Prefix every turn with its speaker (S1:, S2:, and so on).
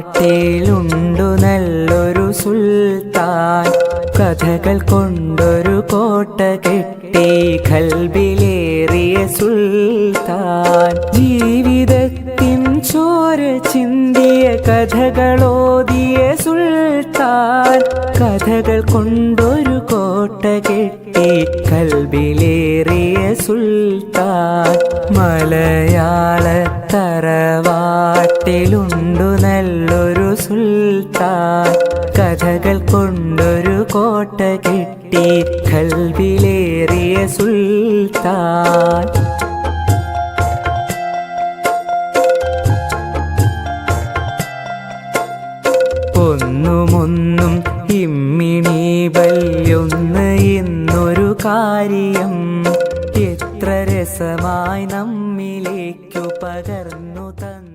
S1: നാട്ടിലുണ്ടു നല്ലൊരു സുൽത്താൻ, കഥകൾ കൊണ്ടൊരു കോട്ട കെട്ടി ഖൽബിലേറിയ സുൽത്താൻ. ജീവിതത്തിൻ ചോര ചിന്തിയ കഥകളോതിയ സുൽത്താൻ, കഥകൾ കൊണ്ടൊരു കോട്ട കെട്ടി ഖൽബിലേറിയ സുൽത്താൻ. മലയാള തറവാട്ടിലുണ്ടു നല്ലൊരു സുൽത്താൻ, കഥകൾ കൊണ്ടൊരു കോട്ട കെട്ടി ഖൽബിലേറിയ സുൽത്താൻ. ഒന്നുമൊന്നും ഇമ്മിണി ബല്യൊന്ന് എന്നൊരു കാര്യം എത്ര രസമായി നമ്മിലേക്കു പകർന്നു തന്നു.